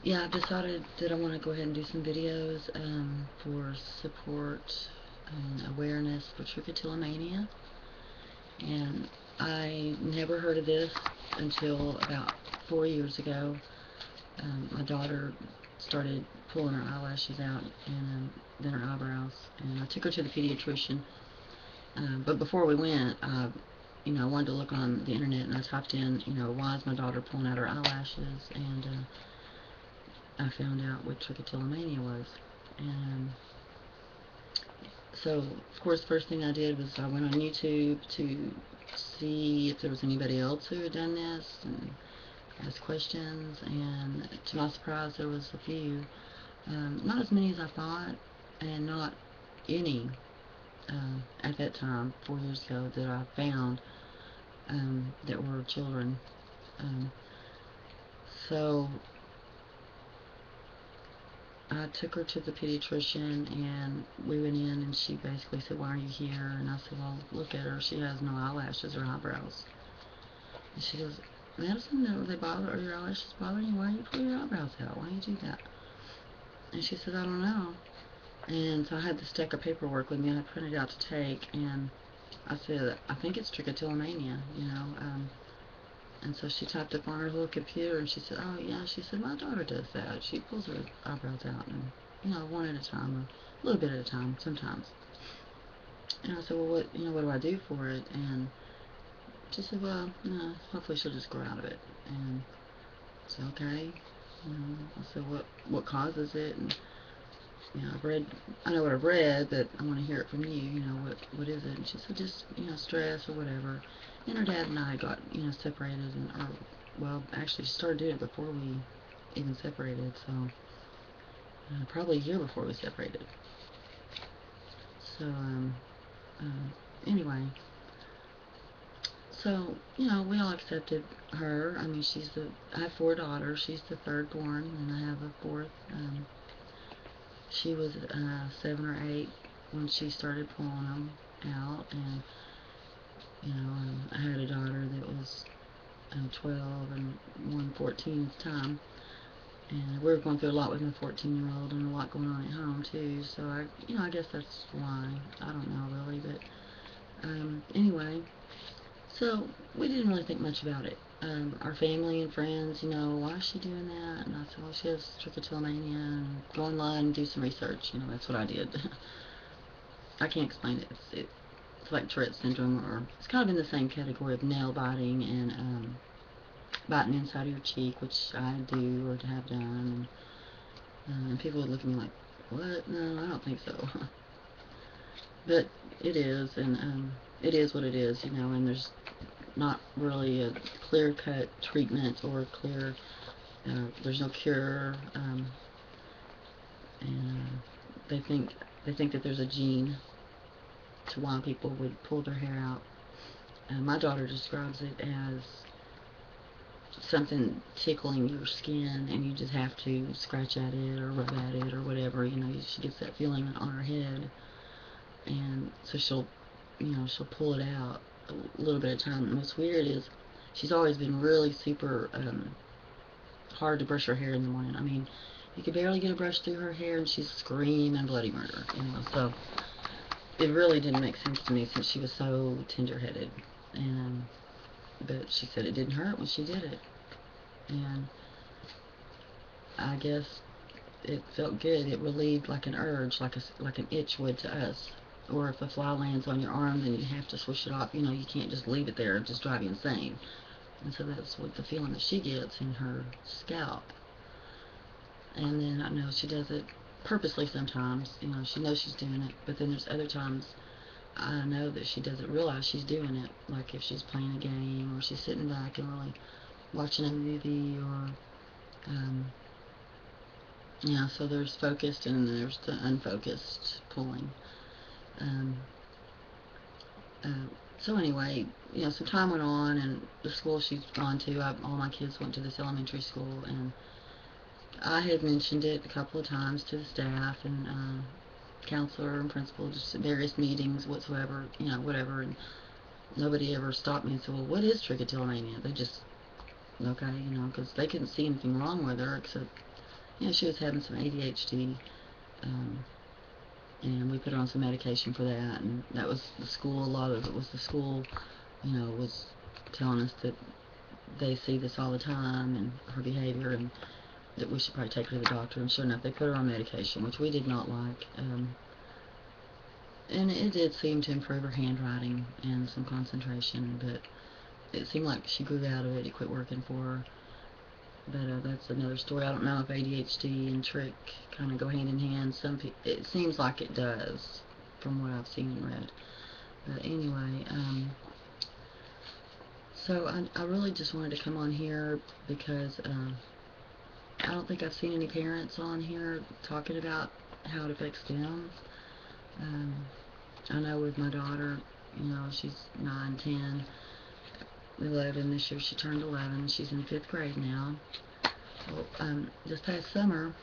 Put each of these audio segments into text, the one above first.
Yeah, I've decided that I want to go ahead and do some videos for support and awareness for trichotillomania. And I never heard of this until about 4 years ago. My daughter started pulling her eyelashes out and then her eyebrows, and I took her to the pediatrician. But before we went, I wanted to look on the internet, and I typed in, why is my daughter pulling out her eyelashes, and I found out what trichotillomania was. And so, of course, the first thing I did was I went on YouTube to see if there was anybody else who had done this and asked questions. And to my surprise, there was a few. Not as many as I thought, and not any at that time, 4 years ago, that I found that were children. Um, so I took her to the pediatrician, and we went in, and she basically said, "Why are you here?" And I said, "Well, look at her. She has no eyelashes or eyebrows." And she goes, "Madison, do they bother? Are your eyelashes bothering you? Why do you pull your eyebrows out? Why do you do that?" And she said, "I don't know." And so I had this stack of paperwork with me I had printed out to take, and I said, "I think it's trichotillomania. And so she typed up on her little computer, and she said, "Oh yeah," she said, "My daughter does that. She pulls her eyebrows out, and one at a time, or a little bit at a time, sometimes." And I said, "Well, what do I do for it?" And she said, "Well, no, hopefully she'll just grow out of it." And I said, "Okay." I said, "What causes it?" And I know what I've read, but I want to hear it from you. What is it? And she said, "Just stress or whatever." And her dad and I got separated, or well, actually, she started doing it before we even separated, so probably a year before we separated. So anyway, so we all accepted her. I mean, I have four daughters. She's the third born, and I have a fourth. She was 7 or 8 when she started pulling them out, and I had a daughter that was 12 and one 14 at the time, and we were going through a lot with my 14-year-old and a lot going on at home too. So I guess that's why. I don't know really, but anyway, so we didn't really think much about it. Our family and friends, why is she doing that? And I said, well, she has trichotillomania, and go online and do some research. That's what I did. I can't explain it. It's like Tourette syndrome, or it's kind of in the same category of nail biting and biting inside of your cheek, which I do or have done. And people would look at me like, what? No, I don't think so. But it is, and it is what it is, and there's not really a clear-cut treatment or there's no cure, and they think that there's a gene to why people would pull their hair out. My daughter describes it as something tickling your skin, and you just have to scratch at it or rub at it or whatever. She gets that feeling on her head, and so she'll pull it out a little bit at a time. And what's weird is she's always been really super hard to brush her hair in the morning. I mean, you could barely get a brush through her hair, and she's screaming bloody murder. So it really didn't make sense to me since she was so tender-headed. And but she said it didn't hurt when she did it, and I guess it felt good. It relieved like an urge, like an itch would to us. Or if a fly lands on your arm, then you have to swish it off. You can't just leave it there and just drive you insane. And so that's what the feeling that she gets in her scalp. And then I know she does it purposely sometimes. She knows she's doing it, but then there's other times I know that she doesn't realize she's doing it. Like if she's playing a game, or she's sitting back and really watching a movie, or um, so there's focused and there's the unfocused pulling. Um, uh, so anyway, some time went on, and the school she's gone to, all my kids went to this elementary school, and I had mentioned it a couple of times to the staff and counselor and principal, just at various meetings whatsoever, whatever, and nobody ever stopped me and said, well, what is trichotillomania? They just, okay, because they couldn't see anything wrong with her except she was having some ADHD, and we put her on some medication for that, and that was the school. A lot of it was the school, was telling us that they see this all the time and her behavior, and that we should probably take her to the doctor. And sure enough, they put her on medication, which we did not like. And it did seem to improve her handwriting and some concentration, but it seemed like she grew out of it. It quit working for her. But that's another story. I don't know if ADHD and trick kind of go hand in hand. It seems like it does, from what I've seen and read. But anyway, so I really just wanted to come on here because I don't think I've seen any parents on here talking about how it affects them. I know with my daughter, she's 9, 10, 11. This year she turned 11. She's in 5th grade now. Well, this past summer,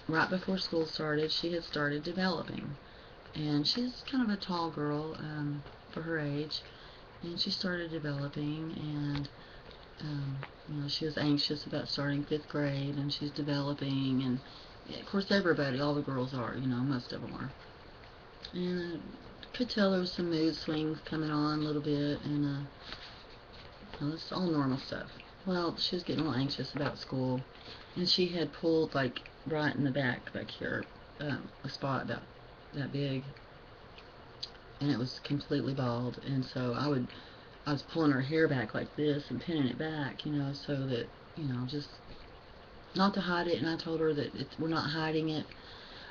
right before school started, she had started developing. And she's kind of a tall girl for her age. And she started developing, and she was anxious about starting 5th grade, and she's developing, and of course everybody, all the girls are, most of them are. And I could tell there was some mood swings coming on a little bit, and it's all normal stuff. Well, she was getting a little anxious about school, and she had pulled, like, right in the back here, a spot about that big, and it was completely bald, and so I was pulling her hair back like this and pinning it back, so that, just not to hide it. And I told her that we're not hiding it.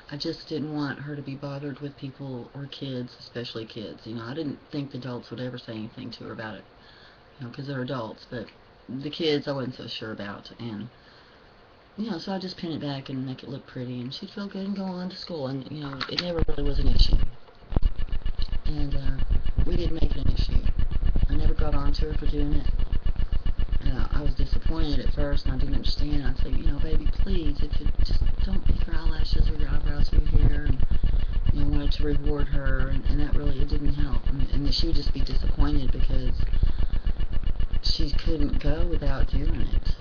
I just didn't want her to be bothered with people or kids, especially kids. I didn't think the adults would ever say anything to her about it, because they're adults. But the kids I wasn't so sure about. And, so I just pin it back and make it look pretty, and she'd feel good and go on to school. And, it never really was an issue. And we didn't make it an issue. I never got on to her for doing it. I was disappointed at first, and I didn't understand. I'd say, baby, please, if you just don't make your eyelashes or your eyebrows or your hair, and wanted to reward her, and that really, it didn't help. And she would just be disappointed because she couldn't go without doing it.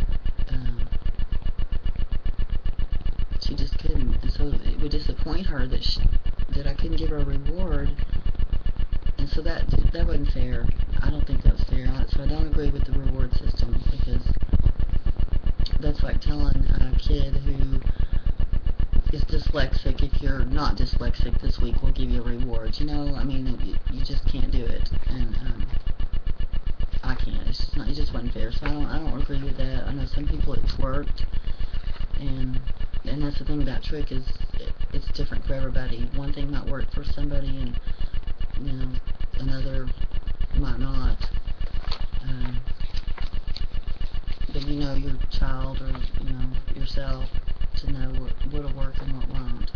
She just couldn't, and so it would disappoint her that I couldn't give her a reward. And so that wasn't fair. I don't think that was fair. So I don't agree with the reward system, because that's like telling a kid who is dyslexic, if you're not dyslexic this week, we'll give you a reward. You just can't do it. And I can't. It just wasn't fair. So I don't agree with that. I know some people it's worked, and that's the thing about trick is it's different for everybody. One thing might work for somebody, and another might not. But your child or yourself to know what'll work and what won't.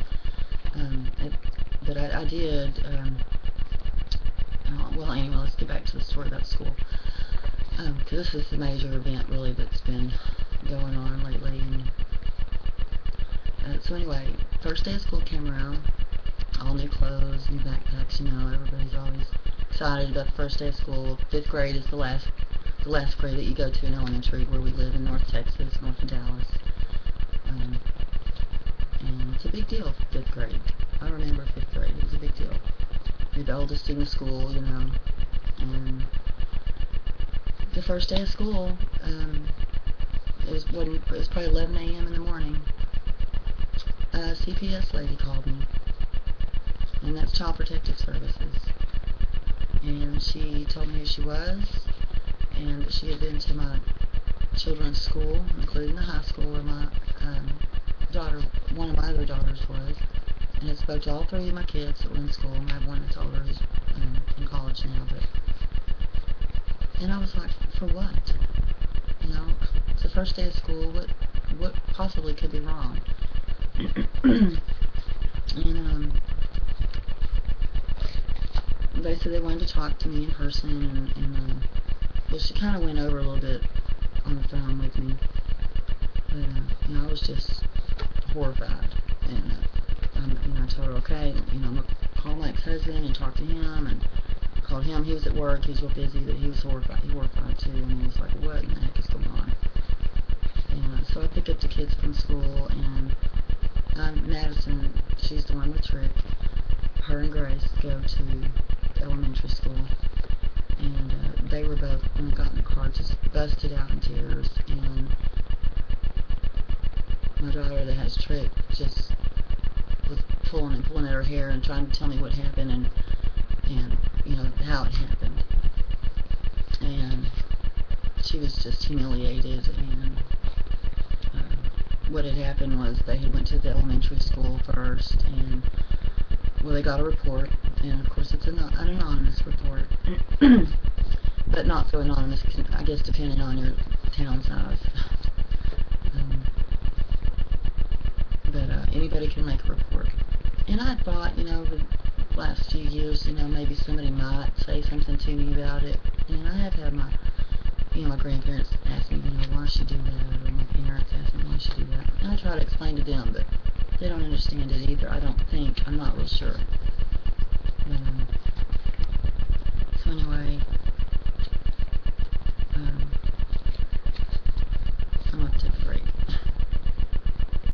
But I did. Well, anyway, let's get back to the story about school. Because this is the major event really that's been going on lately. And so anyway, first day of school came around. All new clothes, new backpacks, everybody's always excited about the first day of school. 5th grade is the last grade that you go to in elementary, where we live in North Texas, north of Dallas. And it's a big deal, 5th grade. I remember 5th grade, it was a big deal. You're the oldest in the school, and the first day of school, it was probably 11 a.m. in the morning. A CPS lady called me, and that's Child Protective Services. And she told me who she was, and that she had been to my children's school, including the high school where my one of my other daughters was, and had spoke to all 3 of my kids that were in school, and I have one that's older who's in college now. And I was like, for what? It's the first day of school. What possibly could be wrong? And they said they wanted to talk to me in person, and well, she kind of went over a little bit on the phone with me, but I was just horrified, and I told her, okay, I'm gonna call my ex-husband and talk to him, and I called him. He was at work, he was real busy, but he was horrified too, and he was like, what in the heck is going on? And so I picked up the kids from school, and Madison, she's the one with Trick. Her and Grace go to elementary school, and they were both, when they got in the car, just busted out in tears, and my daughter that has Trick just was pulling at her hair and trying to tell me what happened, and how it happened, and she was just humiliated. And what had happened was they had went to the elementary school first, and they got a report, and of course it's an anonymous report, but not so anonymous, I guess, depending on your town size. But anybody can make a report. And I thought, the last few years, maybe somebody might say something to me about it. And I have had my grandparents ask me, why she do that, or my parents ask me why she do that. And I try to explain to them, but they don't understand it either. I don't think. I'm not real sure.